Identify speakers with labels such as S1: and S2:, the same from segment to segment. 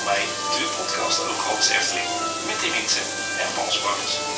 S1: bij de podcast over alles Efteling met Tim Hinsen en Paul Sparks.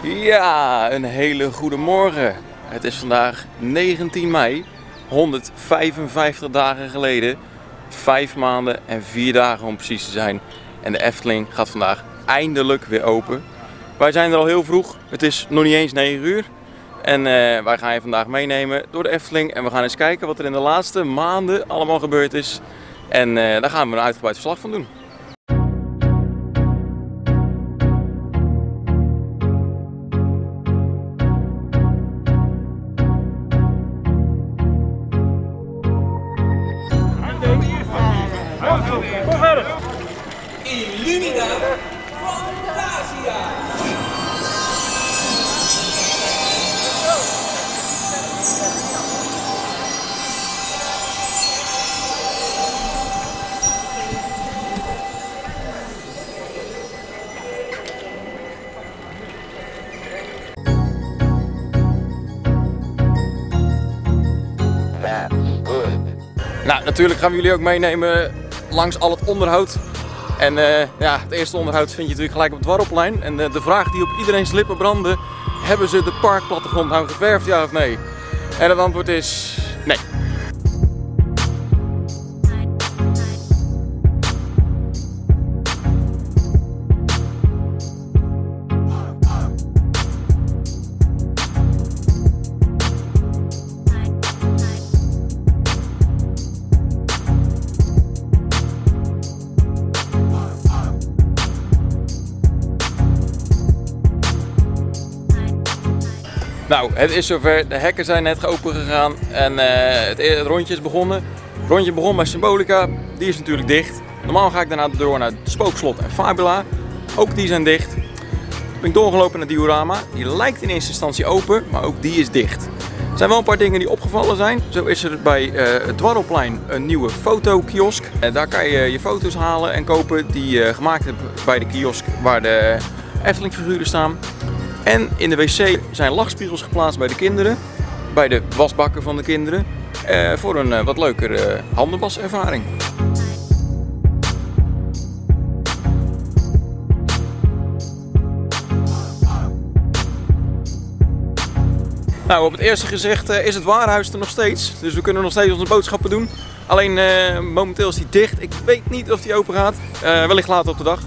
S2: Ja, een hele goede morgen. Het is vandaag 19 mei, 155 dagen geleden, 5 maanden en 4 dagen om precies te zijn. En de Efteling gaat vandaag eindelijk weer open. Wij zijn er al heel vroeg, het is nog niet eens 9 uur. En wij gaan je vandaag meenemen door de Efteling en we gaan eens kijken wat er in de laatste maanden allemaal gebeurd is. En daar gaan we een uitgebreid verslag van doen.
S3: Illumina Fantasia!
S2: Nou, natuurlijk gaan we jullie ook meenemen langs al het onderhoud. En ja, het eerste onderhoud vind je natuurlijk gelijk op het Dwarrelplein. En de vraag die op iedereen's lippen brandde: hebben ze de parkplattegrond nou geverfd, ja of nee? En het antwoord is nee. Nou, het is zover. De hekken zijn net open gegaan en het rondje is begonnen. Het rondje begon bij Symbolica, die is natuurlijk dicht. Normaal ga ik daarna door naar het Spookslot en Fabula. Ook die zijn dicht. Ben ik doorgelopen naar Diorama. Die lijkt in eerste instantie open, maar ook die is dicht. Er zijn wel een paar dingen die opgevallen zijn. Zo is er bij het Dwarrelplein een nieuwe fotokiosk. Daar kan je je foto's halen en kopen die je gemaakt hebt bij de kiosk waar de Efteling figuren staan. En in de wc zijn lachspiegels geplaatst bij de kinderen, bij de wasbakken van de kinderen, voor een wat leukere handenwaservaring. Nou, op het eerste gezicht is het warenhuis er nog steeds, dus we kunnen nog steeds onze boodschappen doen. Alleen momenteel is die dicht, ik weet niet of die open gaat, wellicht later op de dag.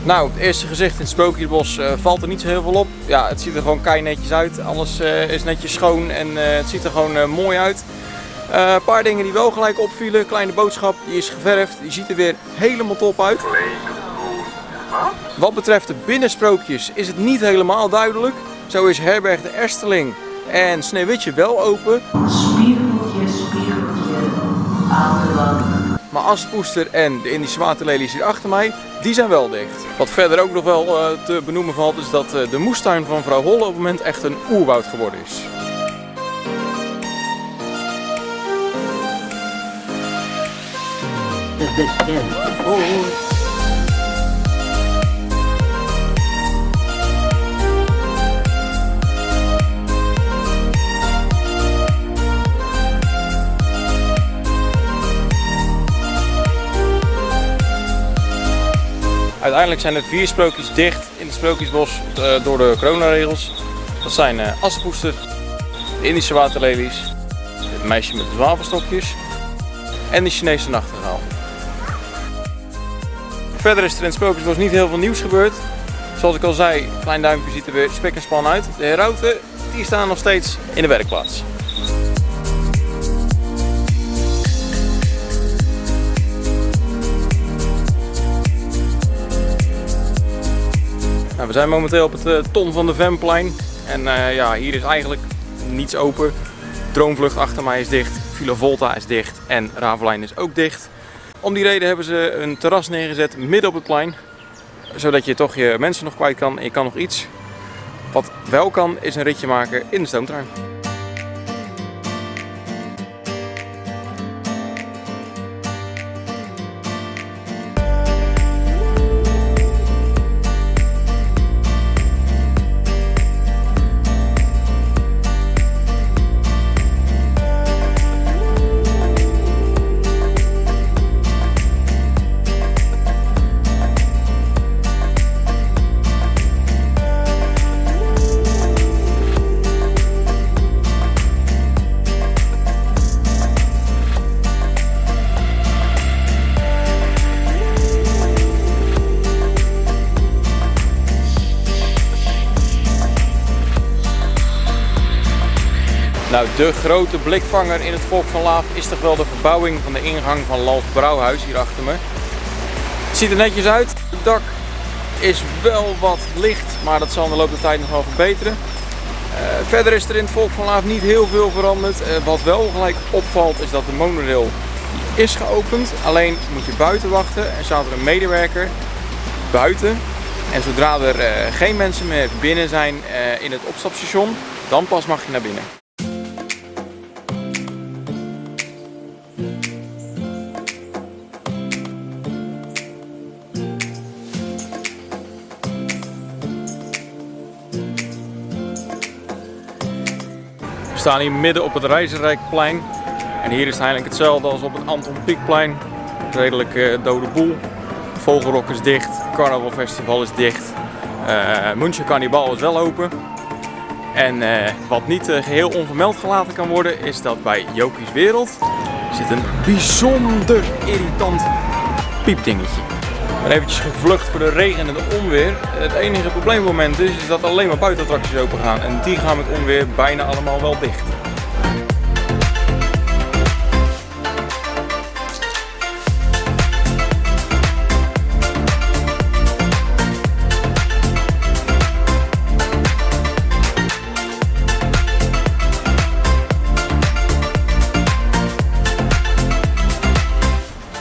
S2: Nou, het eerste gezicht in het Sprookjesbos valt er niet zo heel veel op. Ja, het ziet er gewoon kei netjes uit. Alles is netjes schoon en het ziet er gewoon mooi uit. Een paar dingen die wel gelijk opvielen. Kleine boodschap, die is geverfd. Die ziet er weer helemaal top uit. Wat betreft de binnensprookjes is het niet helemaal duidelijk. Zo is Herberg de Ersteling en Sneeuwwitje wel open.
S4: Spiegeltje, spiegeltje, aan de wand.
S2: maar Assepoester en de Indische waterlelies hier achter mij, die zijn wel dicht. Wat verder ook nog wel te benoemen valt, is dat de moestuin van mevrouw Holle op het moment echt een oerwoud geworden is. Uiteindelijk zijn er 4 sprookjes dicht in het Sprookjesbos door de coronaregels. Dat zijn Assepoester, de Indische waterlelies, het meisje met de zwavelstokjes en de Chinese nachtegaal. Verder is er in het Sprookjesbos niet heel veel nieuws gebeurd. Zoals ik al zei, Klein Duimpje ziet er weer spek en span uit. De herauten die staan nog steeds in de werkplaats. We zijn momenteel op het Ton van de Venplein en ja, hier is eigenlijk niets open. Droomvlucht achter mij is dicht, Villa Volta is dicht en Ravelijn is ook dicht. Om die reden hebben ze een terras neergezet midden op het plein, zodat je toch je mensen nog kwijt kan en je kan nog iets. Wat wel kan is een ritje maken in de stoomtrein. Nou, de grote blikvanger in het Volk van Laaf is toch wel de verbouwing van de ingang van Lalf Brouwhuis hier achter me. Het ziet er netjes uit. Het dak is wel wat licht, maar dat zal in de loop der tijd nog wel verbeteren. Verder is er in het Volk van Laaf niet heel veel veranderd. Wat wel gelijk opvalt is dat de monorail is geopend. Alleen moet je buiten wachten en staat er een medewerker buiten. En zodra er geen mensen meer binnen zijn in het opstapstation, dan pas mag je naar binnen. We staan hier midden op het Reizenrijkplein en hier is het eigenlijk hetzelfde als op het Anton Pieckplein. Redelijk dode boel. Vogelrok is dicht, Carnavalfestival is dicht, München Carnival is wel open. En wat niet geheel onvermeld gelaten kan worden is dat bij Jokies Wereld zit een bijzonder irritant piepdingetje. Ik ben eventjes gevlucht voor de regen en de onweer. Het enige probleemmoment is dat alleen maar buitenattracties open gaan. En die gaan met onweer bijna allemaal wel dicht.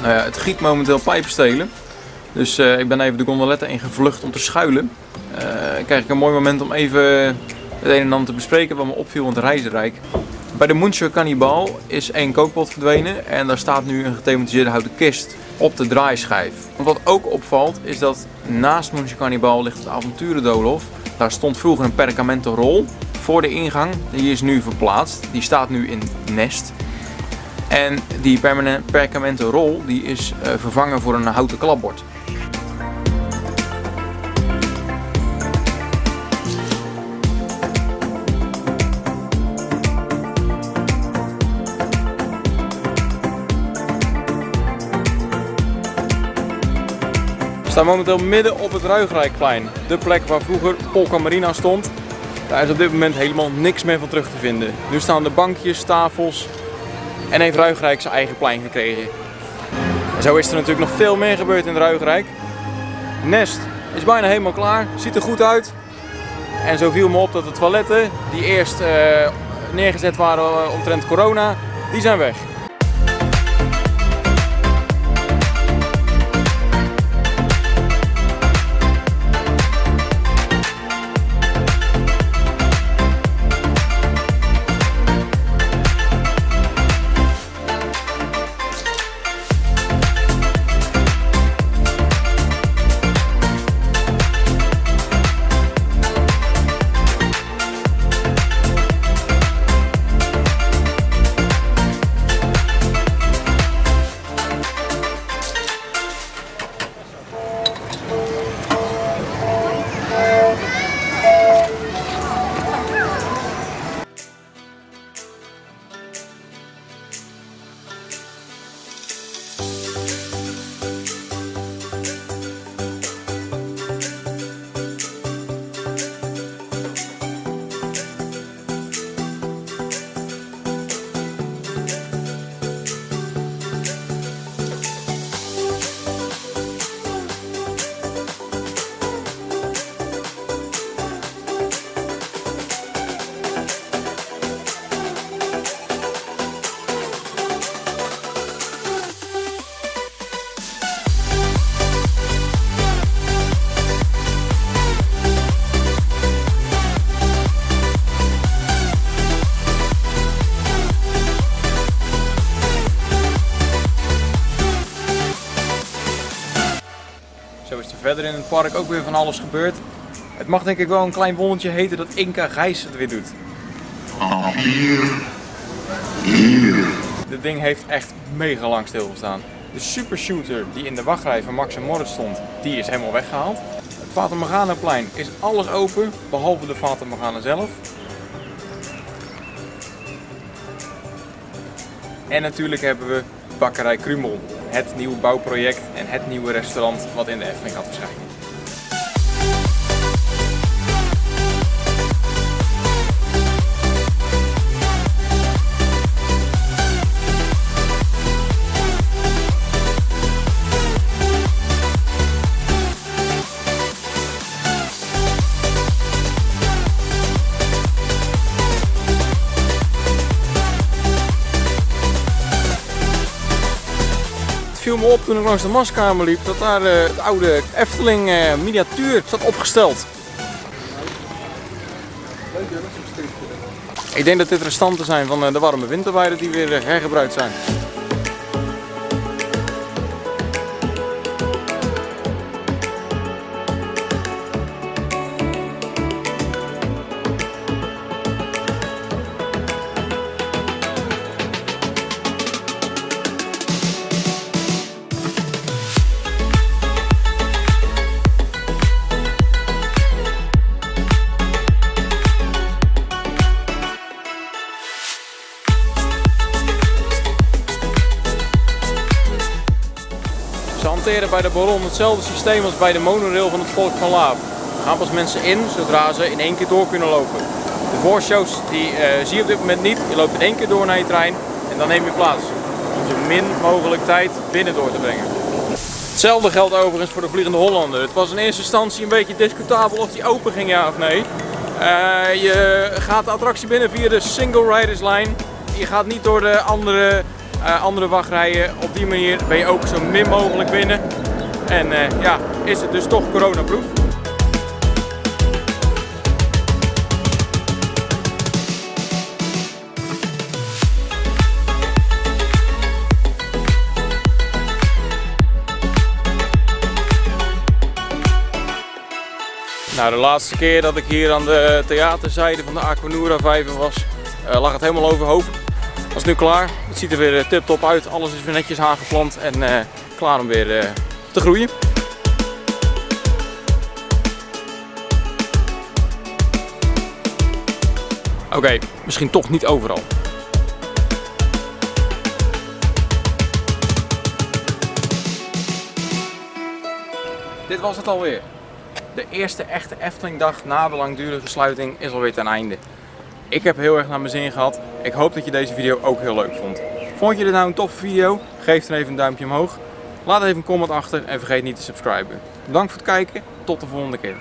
S2: Nou ja, het giet momenteel pijpenstelen. Dus ik ben even de gondoletten ingevlucht om te schuilen. Krijg ik een mooi moment om even het een en ander te bespreken wat me opviel in het Reizenrijk. Bij de München Carnival is één kookpot verdwenen en daar staat nu een gethematiseerde houten kist op de draaischijf. Wat ook opvalt is dat naast München Carnival ligt het Avonturendoolhof. Daar stond vroeger een perkamenten rol voor de ingang. Die is nu verplaatst. Die staat nu in Nest. En die perkamenten rol die is vervangen voor een houten klapbord. We staan momenteel midden op het Ruigrijkplein. De plek waar vroeger Polka Marina stond. Daar is op dit moment helemaal niks meer van terug te vinden. Nu staan de bankjes, tafels en heeft Ruigrijk zijn eigen plein gekregen. En zo is er natuurlijk nog veel meer gebeurd in Ruigrijk. Nest is bijna helemaal klaar, ziet er goed uit. En zo viel me op dat de toiletten die eerst neergezet waren omtrent corona, die zijn weg. is er verder in het park ook weer van alles gebeurd. Het mag denk ik wel een klein wondertje heten dat Inca Gijs het weer doet. Dit ding heeft echt mega lang stilgestaan. De Super Shooter die in de wachtrij van Max en Moritz stond, die is helemaal weggehaald. Het Fata Morgana-plein is alles open, behalve de Fata Morgana zelf. En natuurlijk hebben we Bakkerij Krumel, het nieuwe bouwproject en het nieuwe restaurant wat in de Efteling gaat verschijnen. Het viel me op toen ik langs de maskamer liep dat daar het oude Efteling miniatuur zat opgesteld. Ik denk dat dit restanten zijn van de warme winterweiden die weer hergebruikt zijn. Ze hanteren bij de Baron hetzelfde systeem als bij de monorail van het Volk van Laaf. Er gaan pas mensen in zodra ze in één keer door kunnen lopen. De voorshows die zie je op dit moment niet. Je loopt in één keer door naar je trein en dan neem je plaats. Om zo min mogelijk tijd binnen door te brengen. Hetzelfde geldt overigens voor de Vliegende Hollander. Het was in eerste instantie een beetje discutabel of die open ging, ja of nee. Je gaat de attractie binnen via de Single Riders Line. Je gaat niet door de andere wachtrijen. Op die manier ben je ook zo min mogelijk binnen. En ja, is het dus toch coronaproof. Nou, de laatste keer dat ik hier aan de theaterzijde van de Aquanura vijver was, lag het helemaal overhoop. Dat is nu klaar. Het ziet er weer tip-top uit. Alles is weer netjes aangeplant en klaar om weer te groeien. Oké, misschien toch niet overal. Dit was het alweer. De eerste echte Eftelingdag na de langdurige sluiting is alweer ten einde. Ik heb heel erg naar mijn zin gehad. Ik hoop dat je deze video ook heel leuk vond. Vond je dit nou een toffe video? Geef dan even een duimpje omhoog. Laat even een comment achter en vergeet niet te subscriben. Bedankt voor het kijken. Tot de volgende keer.